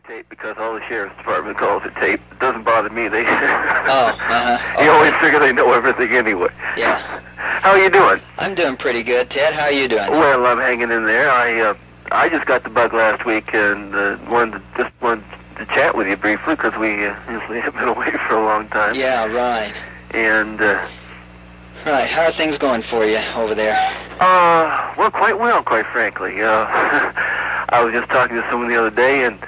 tape because all the sheriff's department calls it tape. It doesn't bother me. They You always figure they know everything anyway. Yeah. How are you doing? I'm doing pretty good, Ted. How are you doing? Well, I'm hanging in there. I just got the bug last week and wanted to chat with you briefly because we usually have been away for a long time. Yeah, right. And right. How are things going for you over there? Well, quite well, quite frankly. I was just talking to someone the other day, and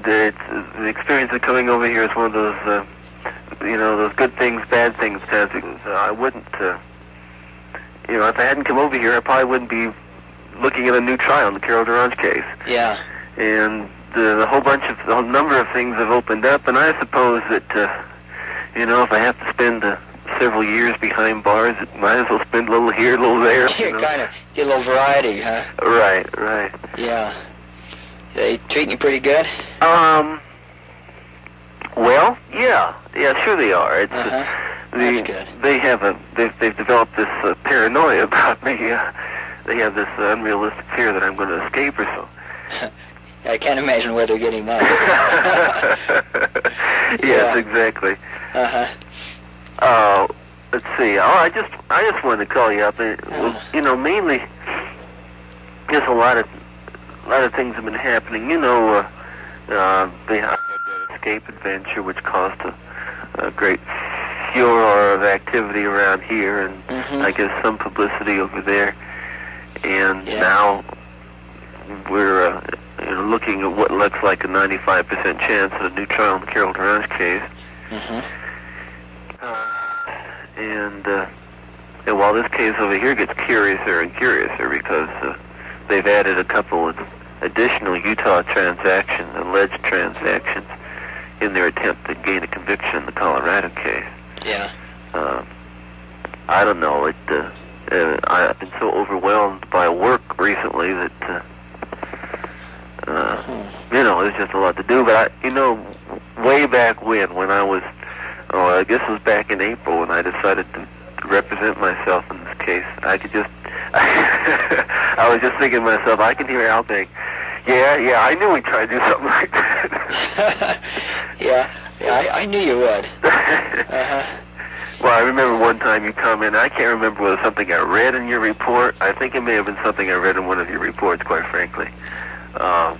it's, the experience of coming over here is one of those, those good things, bad things kind of things. I wouldn't, if I hadn't come over here, I probably wouldn't be looking at a new trial in the Carol Durange case. Yeah. And the whole number of things have opened up, and I suppose that, if I have to spend several years behind bars, it might as well spend a little here, a little there. Kind of get a little variety, huh? Right. Yeah. They treating you pretty good? Well, yeah, sure they are. It's That's good. They've developed this paranoia about me. They have this unrealistic fear that I'm going to escape or so. I can't imagine where they're getting that. Yes, exactly. Let's see. I just wanted to call you up. Mainly, just a lot of things have been happening. They had that escape adventure, which caused a great furor of activity around here, and I guess some publicity over there. And now we're looking at what looks like a 95% chance of a new trial in the Carol Durange case. And while this case over here gets curiouser and curiouser because they've added a couple of additional Utah transactions, alleged transactions, in their attempt to gain a conviction in the Colorado case. Yeah. I don't know. I've been so overwhelmed by work recently that there's just a lot to do. But way back when I was, I guess it was back in April when I decided to represent myself in this case. I was just thinking to myself, I can hear Al think, yeah, I knew we'd try to do something like that. yeah, I knew you would. Well, I remember one time you commented, I can't remember whether something I read in your report. I think it may have been something I read in one of your reports, quite frankly. That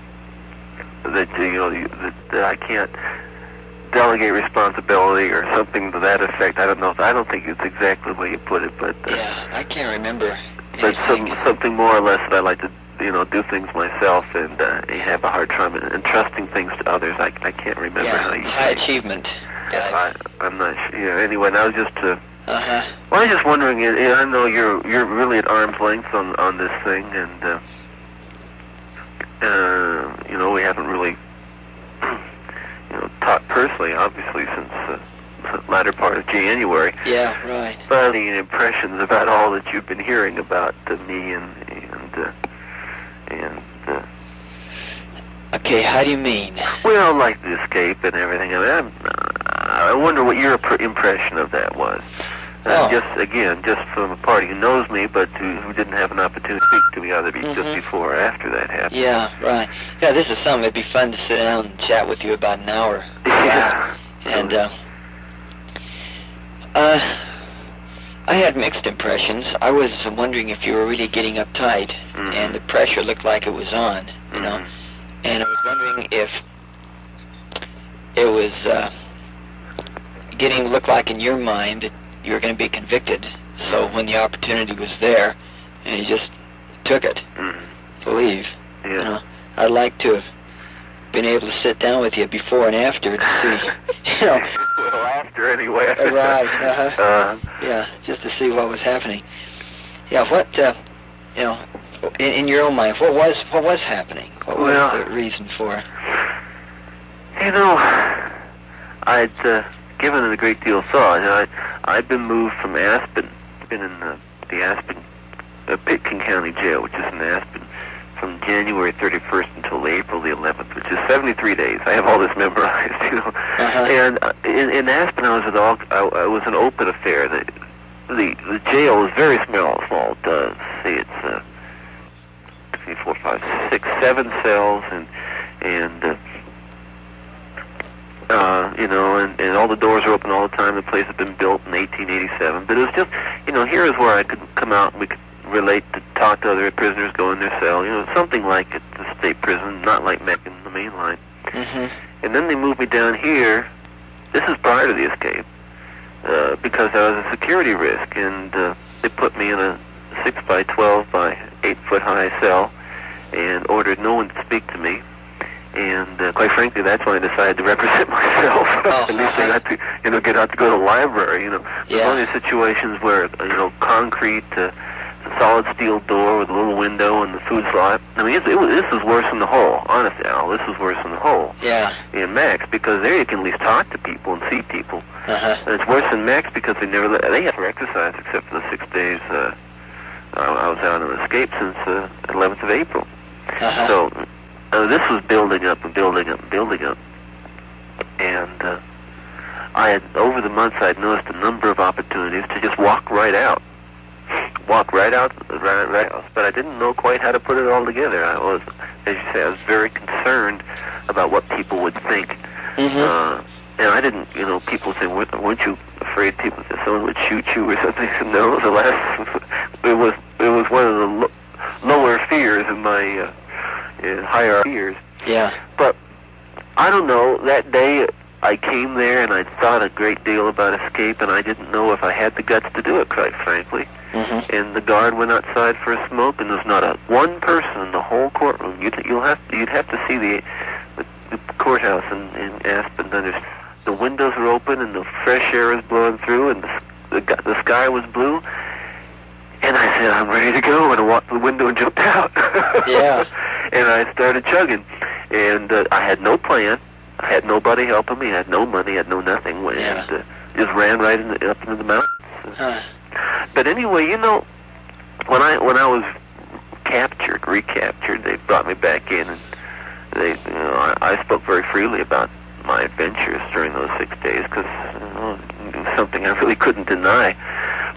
I can't delegate responsibility or something to that effect. I don't know. I don't think it's exactly the way you put it, but yeah, I can't remember. But something more or less that I like to do things myself and have a hard time entrusting things to others. I can't remember how you high achievement. I'm not sure. Yeah, anyway, I was just well, I was just wondering. I know you're really at arm's length on this thing, and we haven't really talked personally, obviously, since the latter part of January. Yeah, right. But any impressions about all that you've been hearing about me and Okay, how do you mean? Well, like the escape and everything. I wonder what your impression of that was. Just from a party who knows me, but who didn't have an opportunity to speak to me either just before or after that happened. Yeah, right. Yeah, this is something that'd be fun to sit down and chat with you about an hour. Yeah. And I had mixed impressions. I was wondering if you were really getting uptight, and the pressure looked like it was on, you know. And I was wondering if it was looked like in your mind that you were going to be convicted. So when the opportunity was there, and you just took it to leave, I'd like to have been able to sit down with you before and after to see, Well, after anyway. Right. Yeah, just to see what was happening. Yeah. What in your own mind, what was happening? What was the reason for it? I'd given it a great deal of thought. I'd been moved from Aspen, been in the Aspen, Pitkin County Jail, which is in Aspen, from January 31st until April the 11th, which is 73 days. I have all this memorized, And in Aspen, I was an open affair. The jail is very small. It's 3, 4, 5, 6, 7 cells, and You know, and all the doors are open all the time. The place had been built in 1887. But it was just, you know, here is where I could come out and we could relate to talk to other prisoners, go in their cell, you know, something like at the state prison, not like Mac in the main line. And then they moved me down here. This is prior to the escape, because I was a security risk, and they put me in a 6 by 12 by 8 foot high cell and ordered no one to speak to me. And quite frankly, that's when I decided to represent myself. At least I got to, you know, get out to go to the library. You know, there's only situations where, you know, concrete, solid steel door with a little window and the food slot. I mean, this is worse than the hole. Honestly, Al, this is worse than the hole. Yeah. In Max, because there you can at least talk to people and see people. And it's worse than Max because they have for exercise except for the 6 days I was out on escape since 11th of April. So this was building up and building up and building up. And I had, over the months, I had noticed a number of opportunities to just walk right out. Right out. But I didn't know quite how to put it all together. I was, as you say, I was very concerned about what people would think. And I didn't, you know, people say, weren't you afraid people that someone would shoot you or something? No, it was one of the lower fears in my higher fears. Yeah. But I don't know, that day I came there and I thought a great deal about escape, and I didn't know if I had the guts to do it, quite frankly. And the guard went outside for a smoke, and there's not one person in the whole courtroom. You'd have to see the courthouse in Aspen. The windows are open, and the fresh air is blowing through, and the sky was blue. And I said, I'm ready to go, and I walked to the window and jumped out. Yeah. And I started chugging, and I had no plan. I had nobody helping me. I had no money. I had no nothing. And just ran right up into the mountains. But anyway, you know, when I was recaptured, they brought me back in, and I spoke very freely about my adventures during those 6 days because it was something I really couldn't deny.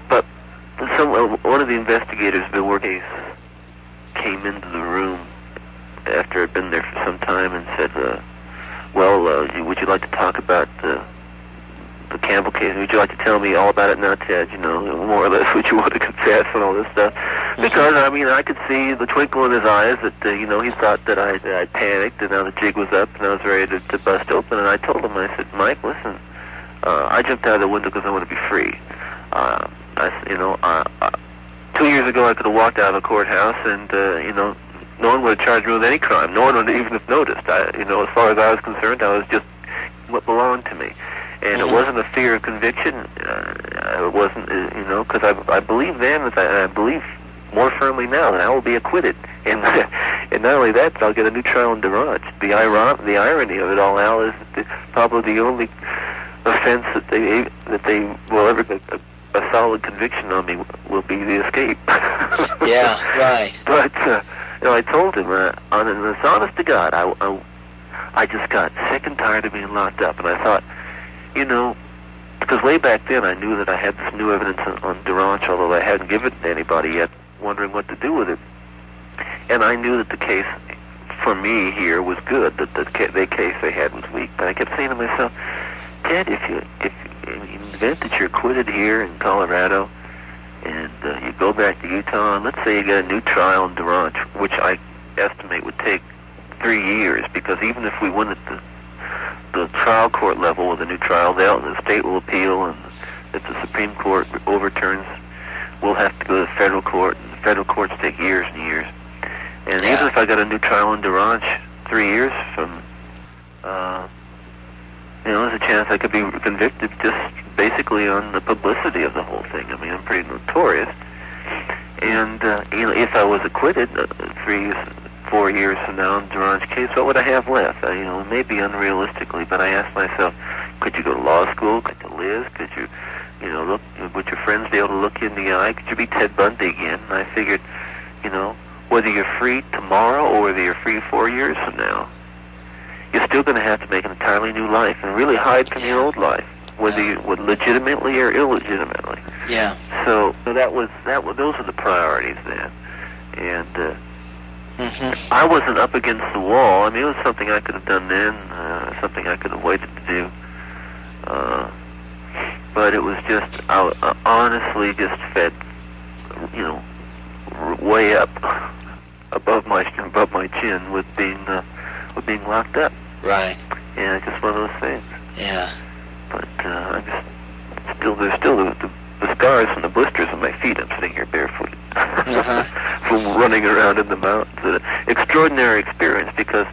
But one of the investigators who been working came into the room after I'd been there for some time and said, would you like to talk about the Campbell case? Would you like to tell me all about it now, Ted? You know, more or less what you want to confess and all this stuff. Because, I mean, I could see the twinkle in his eyes that, you know, he thought that I panicked and now the jig was up and I was ready to bust open. And I told him, I said, Mike, listen, I jumped out of the window because I want to be free. 2 years ago I could have walked out of the courthouse and, you know, no one would have charged me with any crime. No one would even have noticed. As far as I was concerned, I was just what belonged to me. And it wasn't a fear of conviction. It wasn't, because I believe then, and I believe more firmly now that I will be acquitted. And and not only that, but I'll get a new trial in Durant. The irony of it all, Al, is that probably the only offense that they will ever get a solid conviction on me will be the escape. Yeah, right. But I told him, honest to God, I just got sick and tired of being locked up, and I thought, because way back then I knew that I had this new evidence on Durant, although I hadn't given it to anybody yet, wondering what to do with it. And I knew that the case for me here was good, that the case they had was weak. But I kept saying to myself, Ted, if you in the event that you're acquitted here in Colorado, and you go back to Utah, and let's say you get a new trial in Durant, which I estimate would take 3 years, because even if we win at the trial court level with a new trial, the state will appeal, and if the Supreme Court overturns, we'll have to go to the federal court, and the federal courts take years and years. And even if I got a new trial in Durant 3 years from, there's a chance I could be convicted just basically on the publicity of the whole thing. I mean, I'm pretty notorious. And, if I was acquitted 4 years from now in Durant's case, what would I have left? Maybe unrealistically, but I asked myself, could you go to law school? Could you live? Could you, would your friends be able to look you in the eye? Could you be Ted Bundy again? And I figured, whether you're free tomorrow or whether you're free 4 years from now, you're still going to have to make an entirely new life and really hide from your old life, whether you would legitimately or illegitimately. Yeah. So those are the priorities then. And I wasn't up against the wall. I mean, it was something I could have done then, something I could have waited to do. But it was just, I honestly just fed, you know, way up above my chin with being locked up. Right. Yeah, just one of those things. Yeah. But I just there's still the scars and the blisters on my feet. I'm sitting here barefoot from running around in the mountains. An extraordinary experience because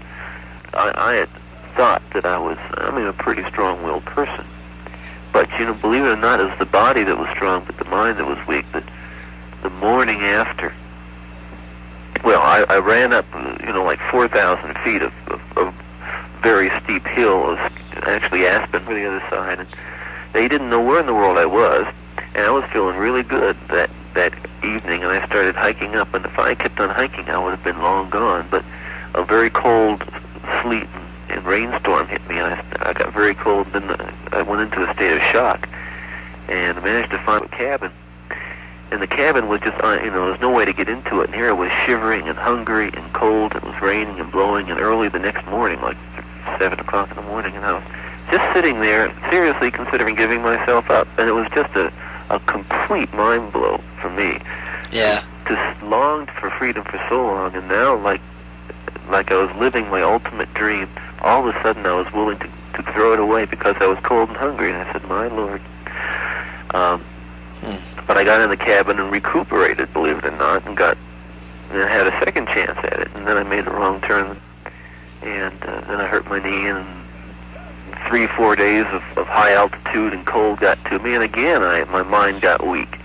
I had thought that I was, a pretty strong-willed person. But, you know, believe it or not, it was the body that was strong, but the mind that was weak. That the morning after, well, I ran up, like 4,000 feet of very steep hill. It was actually Aspen for the other side, and they didn't know where in the world I was, and I was feeling really good that evening, and I started hiking up, and if I kept on hiking, I would have been long gone, but a very cold sleet and rainstorm hit me, and I got very cold, and then I went into a state of shock, and I managed to find a cabin, and the cabin was just, there was no way to get into it, and here I was shivering and hungry and cold, it was raining and blowing, and early the next morning, like 7 o'clock in the morning, and I was just sitting there, seriously considering giving myself up, and it was just a complete mind blow for me. Yeah. Just longed for freedom for so long, and now, like I was living my ultimate dream, all of a sudden I was willing to throw it away because I was cold and hungry, and I said, my Lord. But I got in the cabin and recuperated, believe it or not, and had a second chance at it, and then I made a wrong turn, and then I hurt my knee, and 3-4 days of high altitude and cold got to me, and again my mind got weak,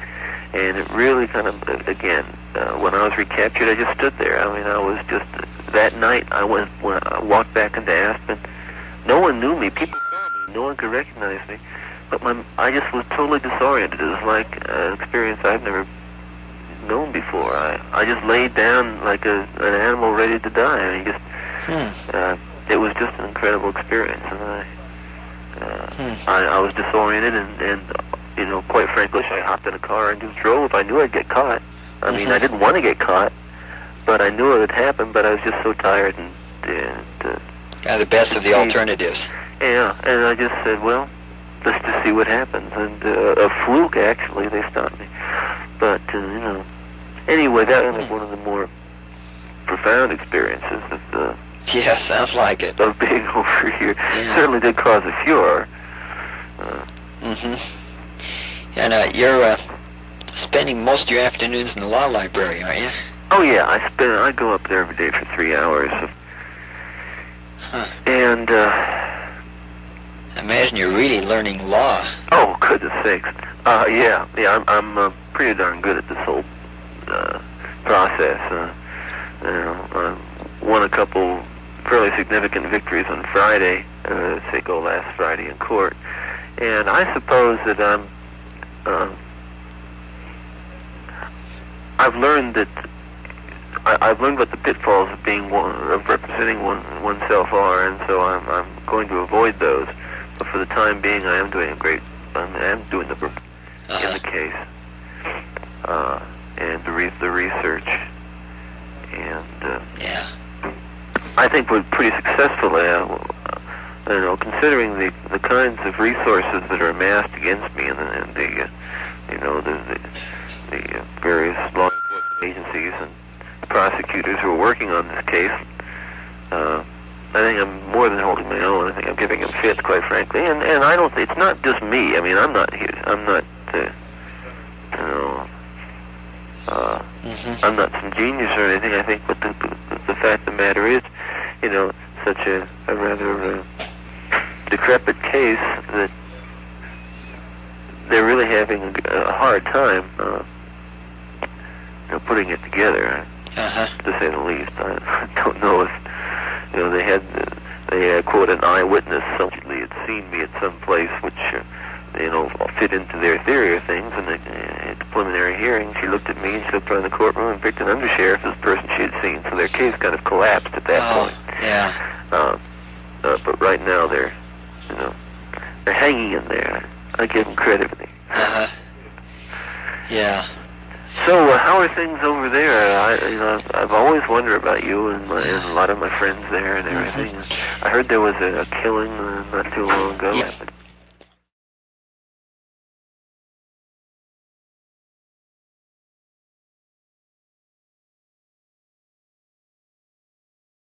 and it really kind of, again, when I was recaptured, I just stood there. I was just, that night when I walked back into Aspen, no one knew me, people saw me, no one could recognize me, but I just was totally disoriented. It was like an experience I've never known before. I just laid down like an animal ready to die. It was just an incredible experience, and I was disoriented, and quite frankly, I hopped in a car and just drove. I knew I'd get caught. I didn't want to get caught, but I knew it would happen. But I was just so tired and the best of the alternatives. Yeah, and I just said, well, let's just see what happens. And a fluke, actually, they stopped me. But anyway, that was one of the more profound experiences of yeah, sounds like it. Of being over here. Yeah. Certainly did cause a furor. And you're spending most of your afternoons in the law library, aren't you? Oh yeah, I go up there every day for 3 hours. And I imagine you're really learning law. Oh, goodness sakes. Yeah, I'm pretty darn good at this whole process. I won a couple fairly significant victories on Friday, last Friday in court, and I suppose that I've learned what the pitfalls of representing oneself are, and so I'm going to avoid those. But for the time being, I am doing doing the work in the case, and the research, and I think we're pretty successful. Considering the kinds of resources that are amassed against me, and the various law enforcement agencies and prosecutors who are working on this case, I think I'm more than holding my own. I think I'm giving them fits, quite frankly. And I don't. It's not just me. I'm not here. I'm not. I'm not some genius or anything. I think, but the fact of the matter is, such a rather decrepit case that they're really having a hard time putting it together, to say the least. I don't know if they had quote an eyewitness supposedly had seen me at some place which fit into their theory of things, and at the preliminary hearing she looked at me and she looked around the courtroom and picked an undersheriff as the person she had seen, so their case kind of collapsed at that point. But right now they're hanging in there. I give them credit for it. Yeah. So, how are things over there? I've always wondered about you and a lot of my friends there and everything. I heard there was a killing not too long ago. Yeah.